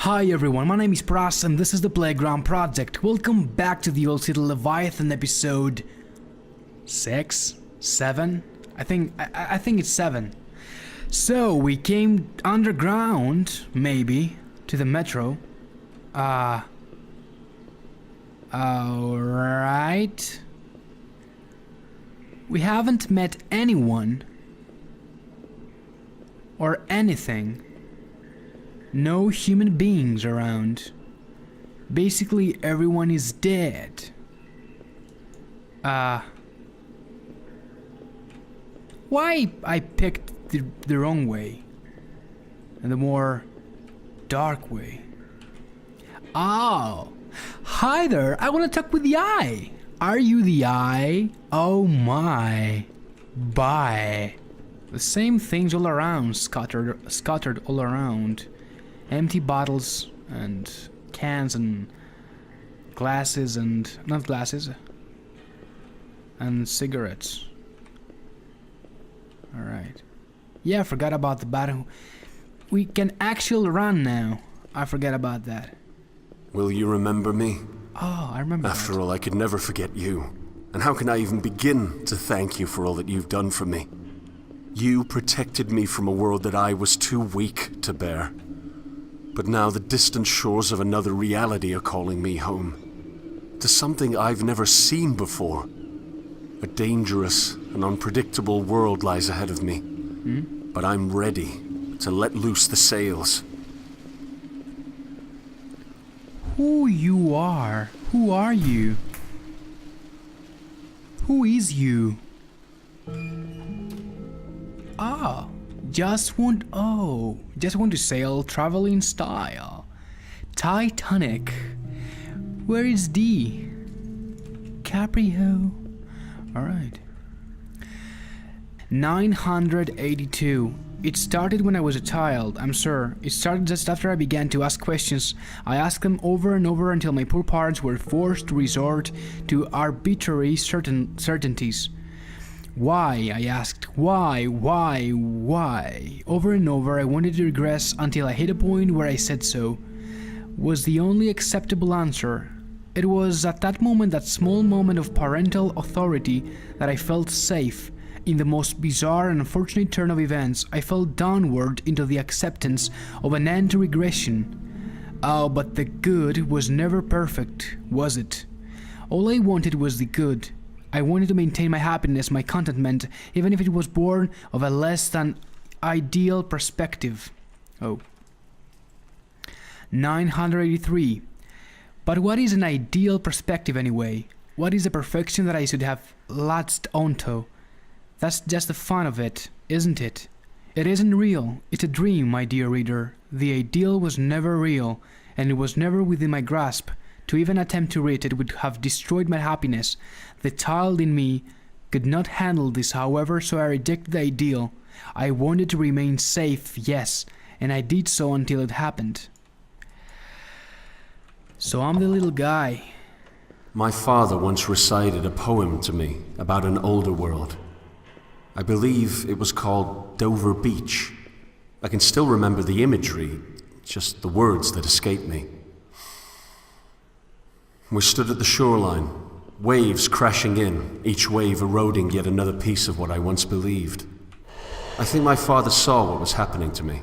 Hi everyone, my name is Pras and this is the Playground Project. Welcome back to the Old City Leviathan episode 6? 7? I think it's 7. So we came underground, maybe, to the metro. Alright. We haven't met anyone or anything. No human beings around. Basically, everyone is dead. Why I picked the wrong way? And the more dark way. Oh! Hi there, I want to talk with the eye! Are you the eye? Oh my. Bye. The same things all around, scattered all around. Empty bottles and cans and glasses and... not glasses. And cigarettes. Alright. Yeah, I forgot about the battle. We can actually run now. I forget about that. Will you remember me? Oh, I remember After that. all, I could never forget you. And how can I even begin to thank you for all that you've done for me? You protected me from a world that I was too weak to bear. But now the distant shores of another reality are calling me home. To something I've never seen before. A dangerous and unpredictable world lies ahead of me. But I'm ready to let loose the sails. Who you are? Who are you? Who is you? Ah, just want to sail, travel in style. Titanic. Where is D? Caprio. Alright. 982. It started when I was a child, I'm sure. It started just after I began to ask questions. I asked them over and over until my poor parents were forced to resort to arbitrary certainties. Why? I asked. Why? Over and over I wanted to regress until I hit a point where I said so. Was the only acceptable answer. It was at that moment, that small moment of parental authority, that I felt safe. In the most bizarre and unfortunate turn of events, I fell downward into the acceptance of an end to regression. Oh, but the good was never perfect, was it? All I wanted was the good. I wanted to maintain my happiness, my contentment, even if it was born of a less than ideal perspective. Oh. 983. But what is an ideal perspective anyway? What is the perfection that I should have latched onto? That's just the fun of it, isn't it? It isn't real. It's a dream, my dear reader. The ideal was never real, and it was never within my grasp. To even attempt to reach it would have destroyed my happiness. The child in me could not handle this, however, so I rejected the ideal. I wanted to remain safe, yes, and I did so until it happened. So I'm the little guy. My father once recited a poem to me about an older world. I believe it was called Dover Beach. I can still remember the imagery, just the words that escape me. We stood at the shoreline, waves crashing in, each wave eroding yet another piece of what I once believed. I think my father saw what was happening to me.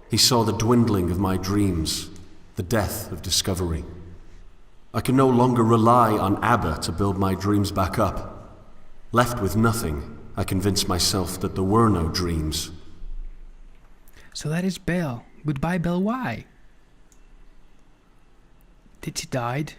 He saw the dwindling of my dreams, the death of discovery. I could no longer rely on ABBA to build my dreams back up. Left with nothing, I convinced myself that there were no dreams. So that is Belle. Goodbye, Belle. Why? Did she died?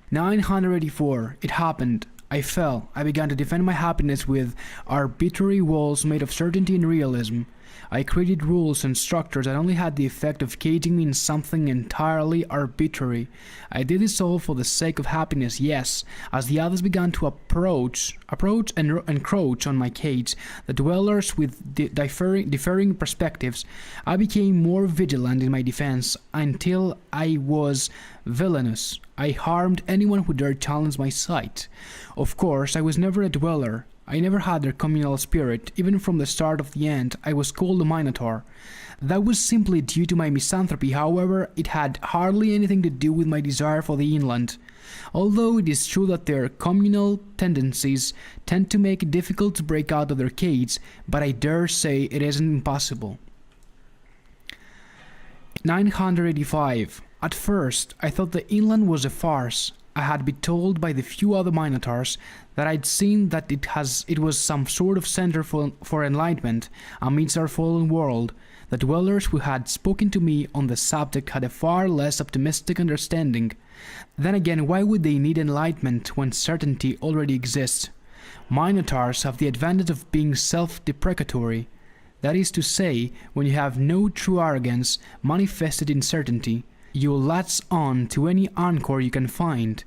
984. It happened. I fell. I began to defend my happiness with arbitrary walls made of certainty and realism. I created rules and structures that only had the effect of caging me in something entirely arbitrary. I did this all for the sake of happiness, yes. As the others began to approach and encroach on my cage, the dwellers with differing perspectives, I became more vigilant in my defense until I was villainous. I harmed anyone who dared challenge my sight. Of course, I was never a dweller. I never had their communal spirit. Even from the start of the end, I was called a Minotaur. That was simply due to my misanthropy. However, it had hardly anything to do with my desire for the inland. Although it is true that their communal tendencies tend to make it difficult to break out of their cage, but I dare say it isn't impossible. 985. At first, I thought the inland was a farce. I had been told by the few other Minotaurs that I'd seen that it was some sort of center for enlightenment amidst our fallen world. The dwellers who had spoken to me on the subject had a far less optimistic understanding. Then again, why would they need enlightenment when certainty already exists? Minotaurs have the advantage of being self-deprecatory. That is to say, when you have no true arrogance manifested in certainty, you will latch on to any anchor you can find.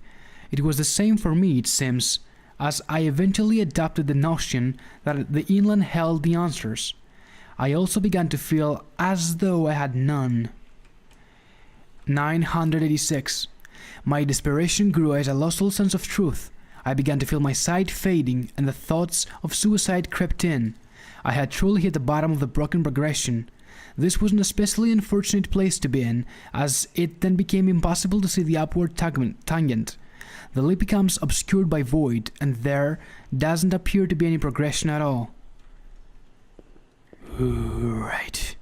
It was the same for me, it seems, as I eventually adopted the notion that the inland held the answers. I also began to feel as though I had none. 986. My desperation grew as I lost all sense of truth. I began to feel my sight fading, and the thoughts of suicide crept in. I had truly hit the bottom of the broken progression. This was an especially unfortunate place to be in, as it then became impossible to see the upward tangent. The leap becomes obscured by void, and there doesn't appear to be any progression at all. Right.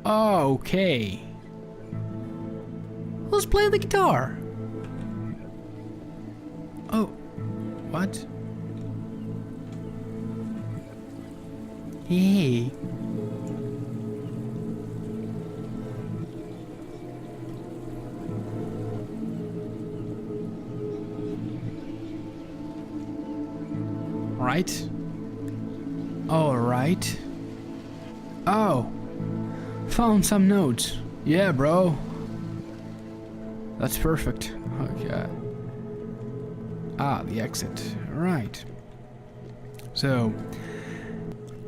Okay. Let's play the guitar. Oh, what? Hey. Right. All right. Oh. Found some notes. Yeah, bro. That's perfect. Okay. Ah, the exit. Right. So,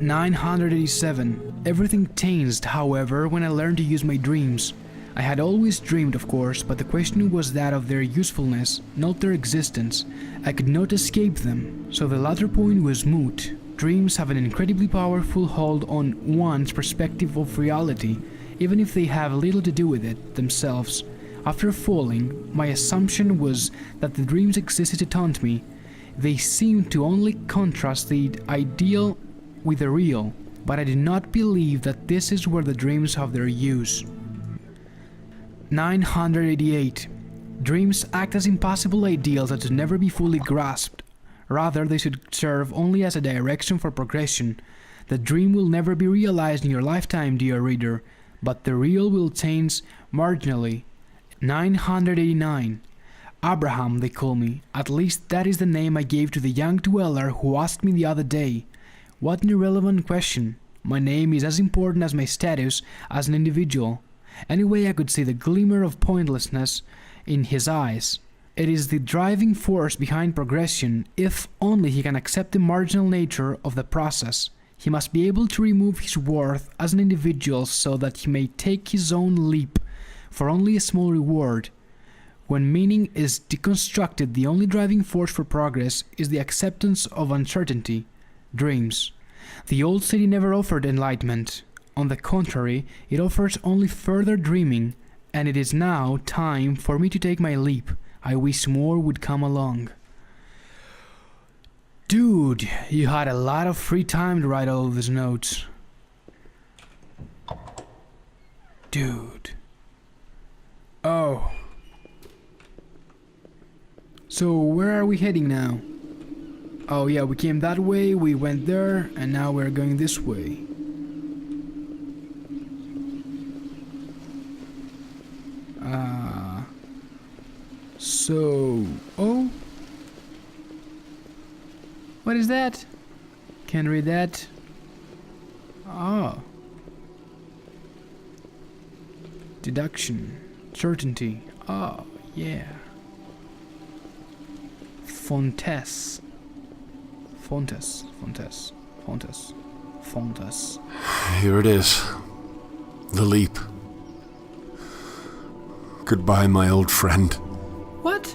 987. Everything changed, however, when I learned to use my dreams. I had always dreamed, of course, but the question was that of their usefulness, not their existence. I could not escape them, so the latter point was moot. Dreams have an incredibly powerful hold on one's perspective of reality, even if they have little to do with it themselves. After falling, my assumption was that the dreams existed to taunt me. They seemed to only contrast the ideal with the real, but I did not believe that this is where the dreams have their use. 988. Dreams act as impossible ideals that should never be fully grasped. Rather, they should serve only as a direction for progression. The dream will never be realized in your lifetime, dear reader, but the real will change marginally. 989. Abraham, they call me. At least that is the name I gave to the young dweller who asked me the other day. What an irrelevant question. My name is as important as my status as an individual. Anyway, I could see the glimmer of pointlessness in his eyes. It is the driving force behind progression. If only he can accept the marginal nature of the process. He must be able to remove his worth as an individual so that he may take his own leap for only a small reward. When meaning is deconstructed, the only driving force for progress is the acceptance of uncertainty. Dreams. The old city never offered enlightenment. On the contrary, it offers only further dreaming, and it is now time for me to take my leap. I wish more would come along. Dude, you had a lot of free time to write all of these notes. Dude. Oh. So, where are we heading now? Oh yeah, we came that way, we went there, and now we're going this way. Oh? What is that? Can't read that. Oh. Deduction. Certainty. Oh, yeah. Fontes. Here it is. The leap. Goodbye, my old friend. What?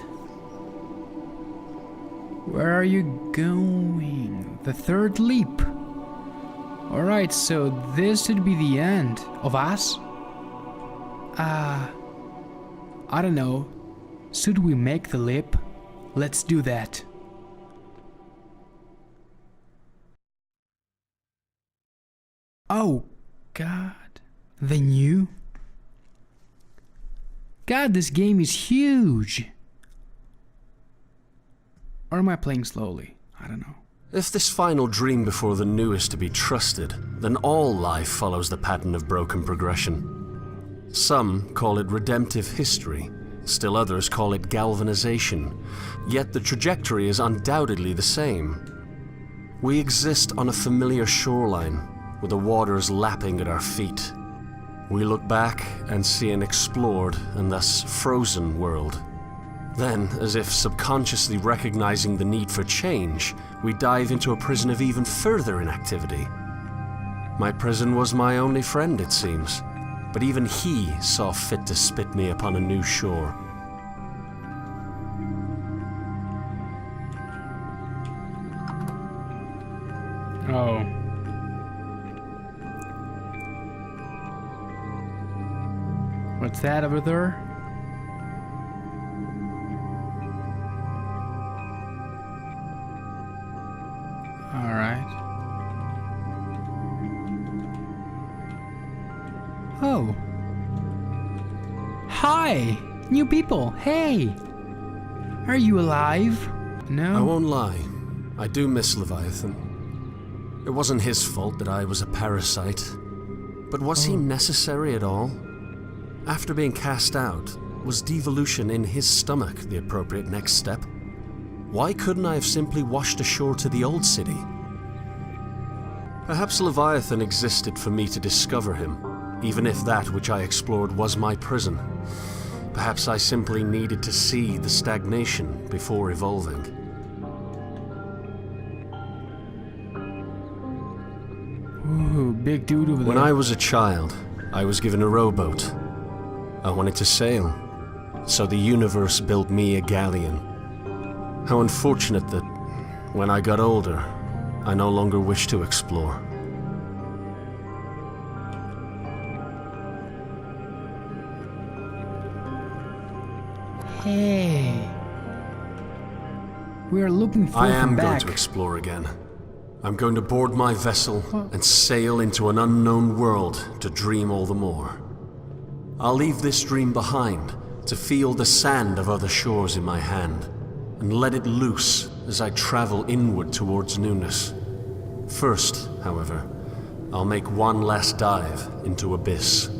Where are you going? The third leap. Alright, so this should be the end of us? I don't know. Should we make the leap? Let's do that. Oh, God. The new? God, this game is huge. Or am I playing slowly? I don't know. If this final dream before the new is to be trusted, then all life follows the pattern of broken progression. Some call it redemptive history, still others call it galvanization, yet the trajectory is undoubtedly the same. We exist on a familiar shoreline, with the waters lapping at our feet. We look back and see an explored and thus frozen world. Then, as if subconsciously recognizing the need for change, we dive into a prison of even further inactivity. My prison was my only friend, it seems, but even he saw fit to spit me upon a new shore. Oh. What's that over there? Alright. Oh. Hi! New people, hey! Are you alive? No? I won't lie, I do miss Leviathan. It wasn't his fault that I was a parasite. But was he necessary at all? After being cast out, was devolution in his stomach the appropriate next step? Why couldn't I have simply washed ashore to the old city? Perhaps Leviathan existed for me to discover him, even if that which I explored was my prison. Perhaps I simply needed to see the stagnation before evolving. Ooh, big dude over there. When I was a child, I was given a rowboat. I wanted to sail, so the universe built me a galleon. How unfortunate that, when I got older, I no longer wished to explore. Hey. We are looking for I am him going back. to explore again. I'm going to board my vessel and sail into an unknown world to dream all the more. I'll leave this dream behind to feel the sand of other shores in my hand and let it loose as I travel inward towards newness. First, however, I'll make one last dive into Abyss.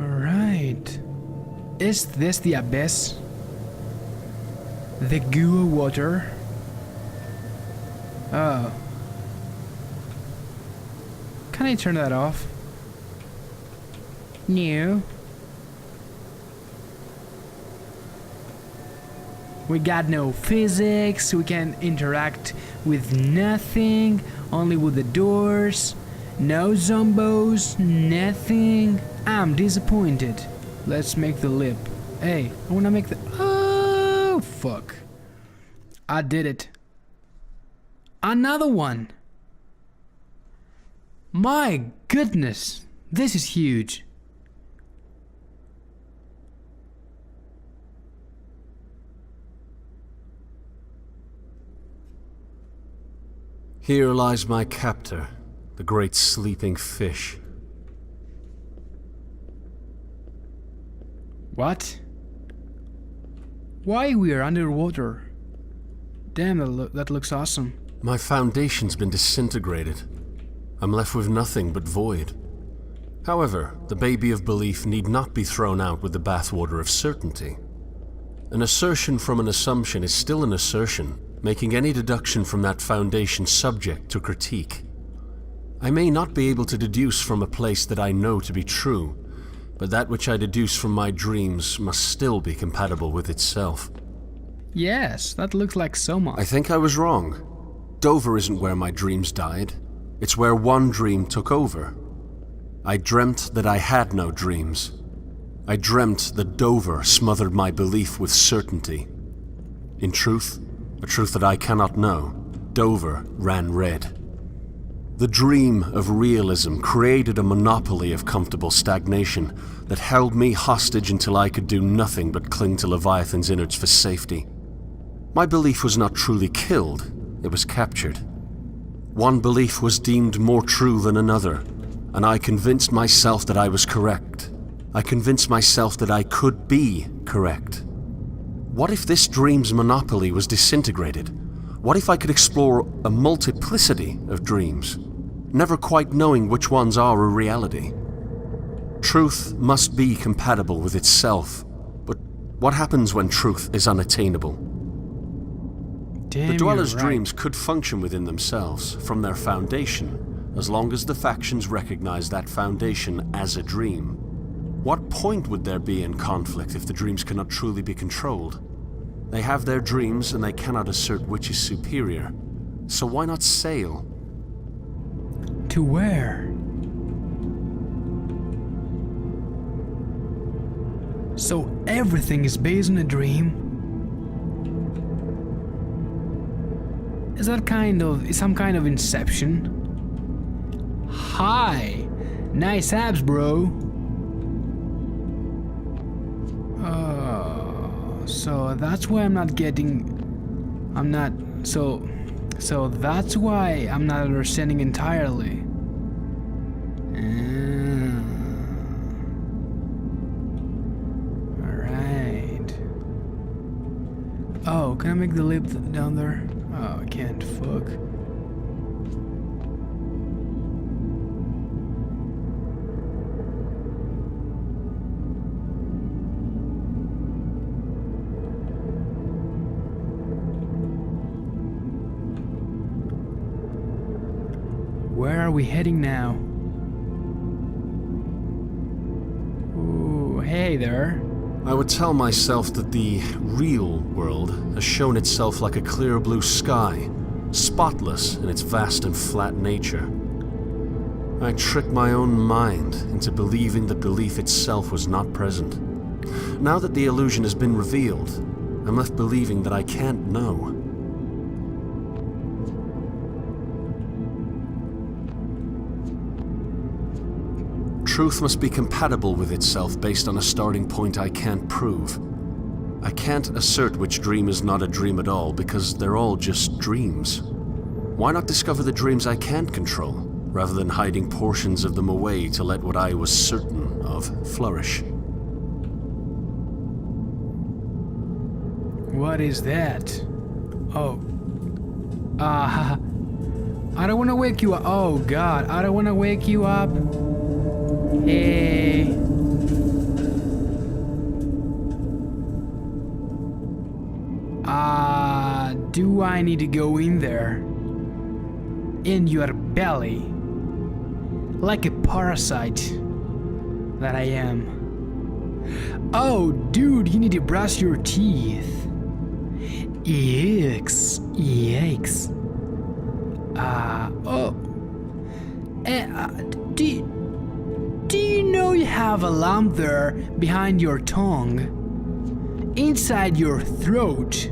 Alright. Is this the Abyss? The goo water? Oh. Can I turn that off? No. We got no physics, we can interact with nothing, only with the doors. No zombos, nothing. I'm disappointed. Let's make the leap. Hey, I wanna make the... Oh, fuck. I did it. Another one. My goodness. This is huge. Here lies my captor, the great sleeping fish. What? Why we are underwater? Damn, that looks awesome. My foundation's been disintegrated. I'm left with nothing but void. However, the baby of belief need not be thrown out with the bathwater of certainty. An assertion from an assumption is still an assertion, making any deduction from that foundation subject to critique. I may not be able to deduce from a place that I know to be true, but that which I deduce from my dreams must still be compatible with itself. Yes, that looks like Soma. I think I was wrong. Dover isn't where my dreams died. It's where one dream took over. I dreamt that I had no dreams. I dreamt that Dover smothered my belief with certainty. In truth, a truth that I cannot know, Dover ran red. The dream of realism created a monopoly of comfortable stagnation that held me hostage until I could do nothing but cling to Leviathan's innards for safety. My belief was not truly killed, it was captured. One belief was deemed more true than another, and I convinced myself that I was correct. I convinced myself that I could be correct. What if this dream's monopoly was disintegrated? What if I could explore a multiplicity of dreams, never quite knowing which ones are a reality? Truth must be compatible with itself, but what happens when truth is unattainable? Damn, The dwellers' you're right. dreams could function within themselves, from their foundation, as long as the factions recognize that foundation as a dream. What point would there be in conflict if the dreams cannot truly be controlled? They have their dreams and they cannot assert which is superior. So why not sail? To where? So everything is based on a dream? Is that some kind of inception? Hi! Nice abs, bro! So that's why So that's why I'm not understanding entirely. Alright. Oh, can I make the leap down there? Oh, I can't. Fuck. Where are we heading now? Ooh, hey there. I would tell myself that the real world has shown itself like a clear blue sky, spotless in its vast and flat nature. I tricked my own mind into believing that belief itself was not present. Now that the illusion has been revealed, I'm left believing that I can't know. Truth must be compatible with itself based on a starting point I can't prove. I can't assert which dream is not a dream at all because they're all just dreams. Why not discover the dreams I can't control, rather than hiding portions of them away to let what I was certain of flourish? What is that? Oh. I don't want to wake you up. Oh god, I don't want to wake you up. Hey. Do I need to go in there? In your belly? Like a parasite that I am. Oh, dude, you need to brush your teeth. Yikes. Yikes. Do you know you have a lump there behind your tongue? Inside your throat?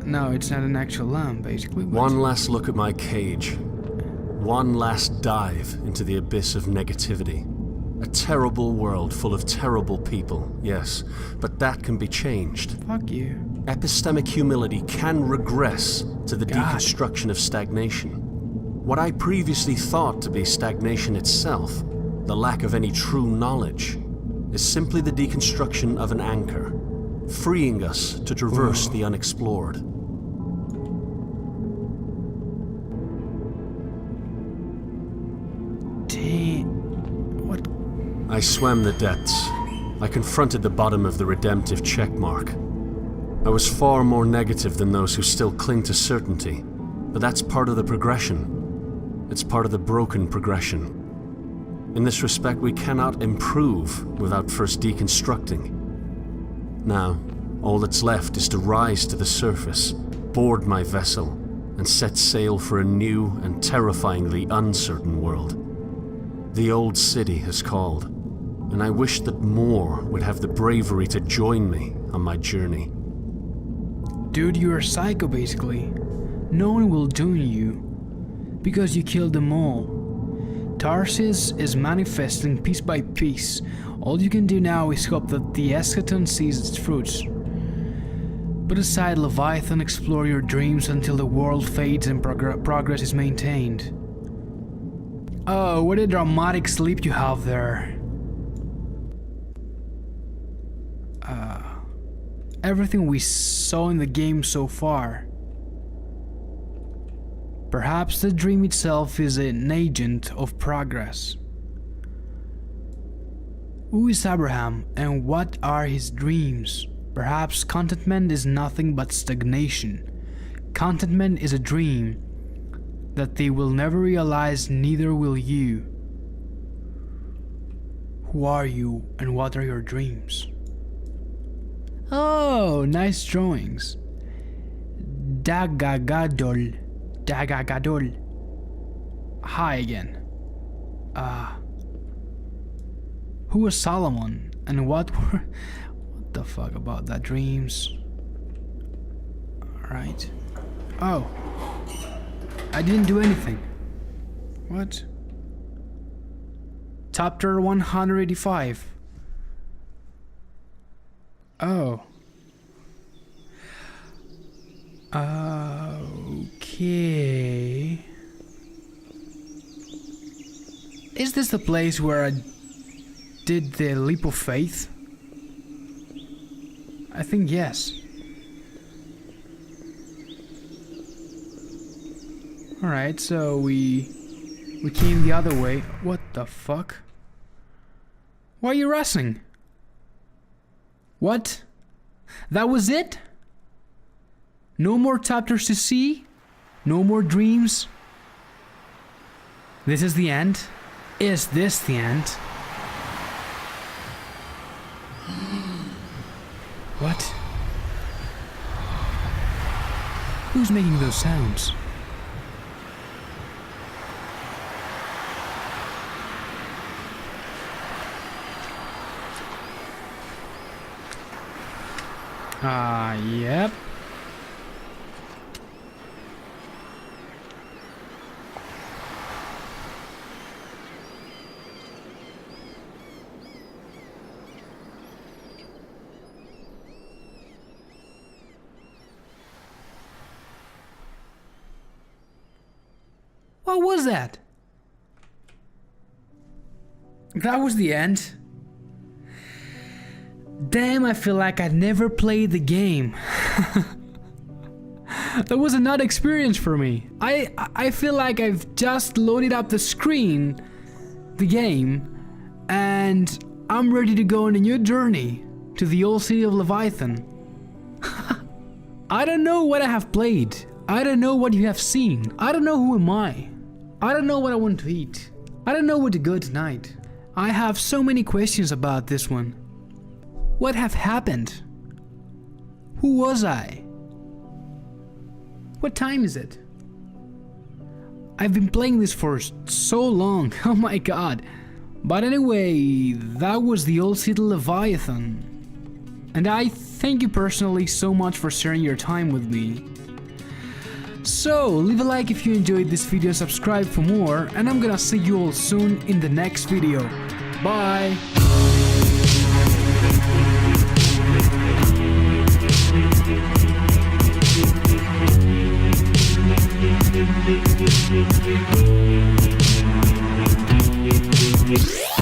No, it's not an actual lump, basically. But... One last look at my cage. One last dive into the abyss of negativity. A terrible world full of terrible people, yes, but that can be changed. Fuck you. Epistemic humility can regress to the God. deconstruction of stagnation. What I previously thought to be stagnation itself, the lack of any true knowledge, is simply the deconstruction of an anchor, freeing us to traverse the unexplored. What? I swam the depths. I confronted the bottom of the redemptive checkmark. I was far more negative than those who still cling to certainty, but that's part of the progression. It's part of the broken progression. In this respect, we cannot improve without first deconstructing. Now, all that's left is to rise to the surface, board my vessel, and set sail for a new and terrifyingly uncertain world. The old city has called, and I wish that more would have the bravery to join me on my journey. Dude, you're a psycho basically. No one will join you, because you killed them all. Tarsis is manifesting piece by piece. All you can do now is hope that the eschaton sees its fruits. Put aside Leviathan, explore your dreams until the world fades and progress is maintained. Oh, what a dramatic sleep you have there. Everything we saw in the game so far. Perhaps the dream itself is an agent of progress. Who is Abraham and what are his dreams? Perhaps contentment is nothing but stagnation. Contentment is a dream that they will never realize, neither will you. Who are you and what are your dreams? Oh, nice drawings. Dagagadol. Dagagadol. Hi again. Who was Solomon and what the fuck about that dreams? Alright. Oh. I didn't do anything. What? Chapter 185. Oh. Okay. Is this the place where I did the leap of faith? I think yes. Alright, so we came the other way. What the fuck? Why are you rushing? What? That was it? No more chapters to see? No more dreams? This is the end? Is this the end? What? Who's making those sounds? Yep. What was that? That was the end. Damn, I feel like I never played the game. That was an odd experience for me. I feel like I've just loaded up the screen, the game, and I'm ready to go on a new journey to the old city of Leviathan. I don't know what I have played. I don't know what you have seen. I don't know who am I. I don't know what I want to eat. I don't know where to go tonight. I have so many questions about this one. What have happened? Who was I? What time is it? I've been playing this for so long, oh my god. But anyway, that was the old city Leviathan. And I thank you personally so much for sharing your time with me. So, leave a like if you enjoyed this video, subscribe for more, and I'm gonna see you all soon in the next video. Bye! Yeah.